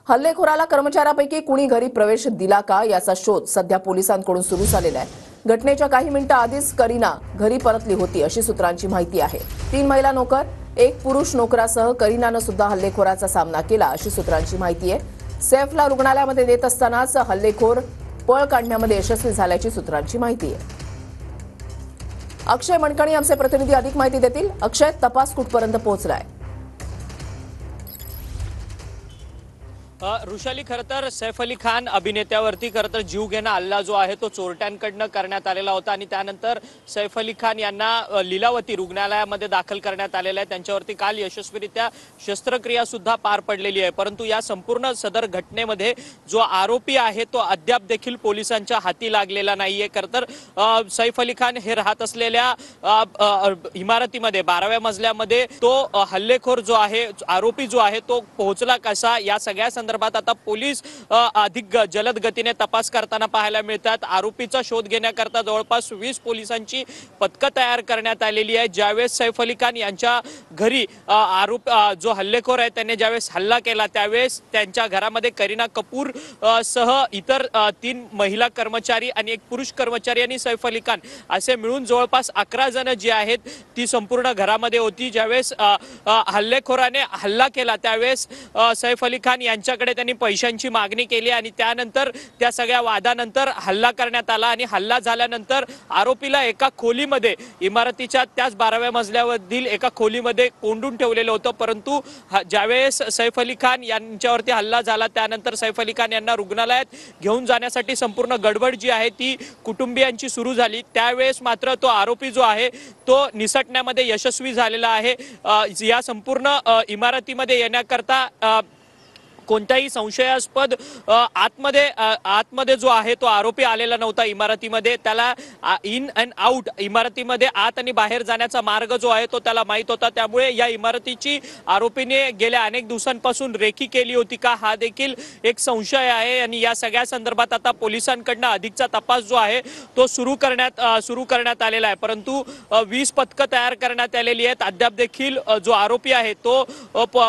हल्लेखोराला कर्मचाऱ्यापैकी कुणी घरी प्रवेश दिला का याचा शोध सध्या पोलिसांकडून सुरू झालेला आहे। घटनेच्या काही मिनिटं आधीच करीना घरी परतली होती अशी सूत्रांची माहिती आहे। 3 महिला नोकर, 1 पुरुष नोकरासह करीनानं सुद्धा हल्लेखोराचा सामना केला अशी सूत्रांची माहिती आहे। सैफला रुग्णालयामध्ये नेत असतानाच हल्लेखोर पळ काढण्यामध्ये यशस्वी झाल्याची सूत्रांची माहिती आहे। अक्षय मणकणी आमचे प्रतिनिधी अधिक माहिती देतील। अक्षय, तपास कुठपर्यंत पोहोचलाय? ऋषाली, खरं तर सैफ अली खान अभिनेत्यावरती खरं तर जीवघेणा हल्ला जो आहे तो चोरट्यांकडनं करण्यात आलेला होता आणि त्यानंतर सैफ अली खान यांना लीलावती रुग्णालयामध्ये दाखल करण्यात आलेला आहे। त्यांच्यावरती काल यशस्वीरित्या शस्त्रक्रिया सुद्धा पार पडलेली आहे, परंतु या संपूर्ण सदर घटनेमध्ये जो आरोपी आहे तो अद्याप देखील पोलिसांच्या हाती लागलेला नाहीये। खरं तर सैफ अली खान हे राहत असलेल्या इमारतीमध्ये 12व्या मजल्यामध्ये तो हल्लेखोर जो आहे, आरोपी जो आहे तो पोहोचला कसा, या सगळ्या संदर्भात आता पोलीस अधिक जलद गतीने तपास करताना पाहायला मिळतात। आरोपीचा शोध घेण्याकरता जवळपास 20 पोलिसांची पथकं तयार करण्यात आलेली आहे। ज्यावेळेस सैफ अली खान यांच्या घरी जो हल्लेखोर आहे त्याने ज्यावेळेस हल्ला केला त्यावेळेस त्यांच्या घरामध्ये करीना कपूर सह इतर 3 महिला कर्मचारी आणि 1 पुरुष कर्मचारी आणि सैफ अली खान असे मिळून जवळपास 11 जण जी आहेत ती संपूर्ण घरामध्ये होती। ज्यावेळेस हल्लेखोराने हल्ला केला त्यावेळेस सैफ अली खान यांच्याकडे त्यांनी पैशांची मागणी केली आणि त्यानंतर त्या सगळ्या वादानंतर हल्ला करण्यात आला आणि हल्ला झाल्यानंतर आरोपीला एका खोलीमध्ये, इमारतीच्या त्याच 12व्या मजल्यावरील एका खोलीमध्ये कोंडून ठेवलेलं होतं। परंतु ज्यावेळेस सैफ अली खान यांच्यावरती हल्ला झाला त्यानंतर सैफ अली खान यांना रुग्णालयात घेऊन जाण्यासाठी संपूर्ण गडबड जी आहे ती कुटुंबियांची सुरू झाली। त्यावेळेस मात्र तो आरोपी जो आहे तो निसटण्यामध्ये यशस्वी झालेला आहे। या संपूर्ण इमारतीमध्ये येण्याकरता कोणत्याही संशयास्पद आतमध्ये जो आहे तो आरोपी आलेला नव्हता इमारतीमध्ये। त्याला इन अँड आउट, इमारतीमध्ये आत आणि बाहेर जाण्याचा मार्ग जो आहे तो त्याला माहित होता। त्यामुळे या इमारतीची आरोपीने गेल्या अनेक दिवसांपासून रेकी केली होती का, हा देखील एक संशय आहे आणि या सगळ्या संदर्भात आता पोलिसांकडून अधिकचा तपास जो आहे तो सुरू करण्यात आलेला आहे। परंतु 20 पथकं तयार करण्यात आलेली आहेत। अद्याप देखील जो आरोपी आहे तो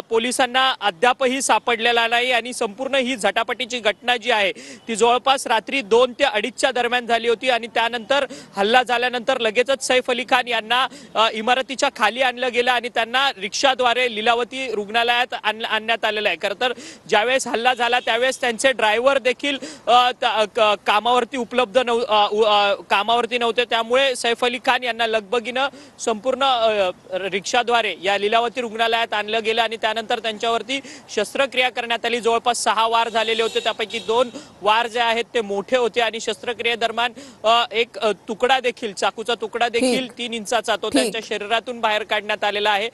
पोलिसांना अद्यापही सापडलेला नाही आणि संपूर्ण ही झटापटीची घटना जी आहे ती जवळपास रात्री 2 ते 2:30च्या दरम्यान झाली होती आणि त्यानंतर हल्ला झाल्यानंतर लगेचच सैफ अली खान यांना इमारतीच्या खाली आणलं गेलं आणि त्यांना रिक्षाद्वारे लीलावती रुग्णालयात आणण्यात आलेलं आहे। खरं तर ज्यावेळेस हल्ला झाला त्यावेळेस त्यांचे ड्रायव्हर देखील कामावरती नव्हते। त्यामुळे सैफ अली खान यांना लगबगीनं संपूर्ण रिक्षाद्वारे या लीलावती रुग्णालयात आणलं गेलं आणि त्यानंतर त्यांच्यावरती शस्त्रक्रिया करण्यात आली। जवळपास 6 वार झालेले होते, त्यापैकी 2 वार जे आहेत ते मोठे होते आणि शस्त्रक्रियेदरम्यान एक तुकडा देखील, चाकूचा तुकडा देखील 3 इंचाचा तो त्यांच्या शरीरातून बाहेर काढण्यात आलेला आहे।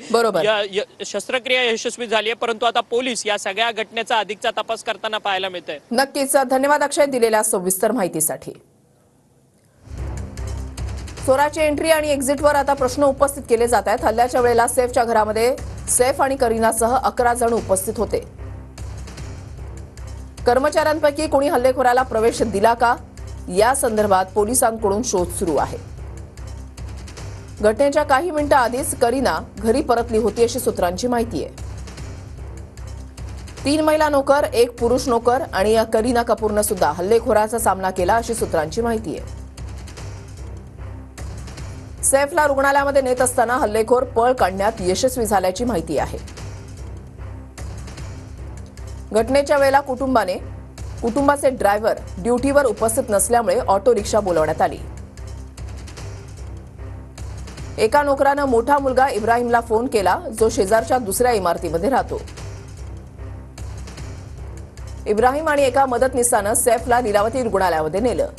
शस्त्रक्रिया यशस्वी झाली आहे, परंतु आता पोलीस या सगळ्या घटनेचा अधिकचा तपास करताना पाहायला मिळतंय। नक्कीच धन्यवाद अक्षय दिलेल्या सविस्तर माहितीसाठी। चोराची एंट्री आणि एक्झिटवर आता प्रश्न उपस्थित केले जात आहेत। हल्ल्याच्या वेळेला सैफच्या घरामध्ये सैफ आणि करीनासह 11 जण उपस्थित होते। कर्मचाऱ्यांपैकी कोणी हल्लेखोराला प्रवेश दिला का या संदर्भात पोलिसांकडून शोध सुरू आहे। घटनेच्या काही मिनिटं आधीच करीना घरी परतली होती अशी सूत्रांची माहिती आहे। 3 महिला नोकर, 1 पुरुष नोकर आणि करीना कपूरनं सुद्धा हल्लेखोराचा सामना केला अशी सूत्रांची माहिती आहे। सैफला रुग्णालयामध्ये नेत असताना हल्लेखोर पळ काढण्यात यशस्वी झाल्याची माहिती आहे। घटनेच्या वेळेला कुटुंबाचे ड्रायव्हर ड्युटीवर उपस्थित नसल्यामुळे ऑटो रिक्षा बोलवण्यात आली। एका नोकरानं मोठा मुलगा इब्राहिमला फोन केला जो शेजारच्या दुसऱ्या इमारतीमध्ये राहतो। इब्राहिम आणि एका मदतनीसानं सैफला लीलावती रुग्णालयामध्ये नेलं।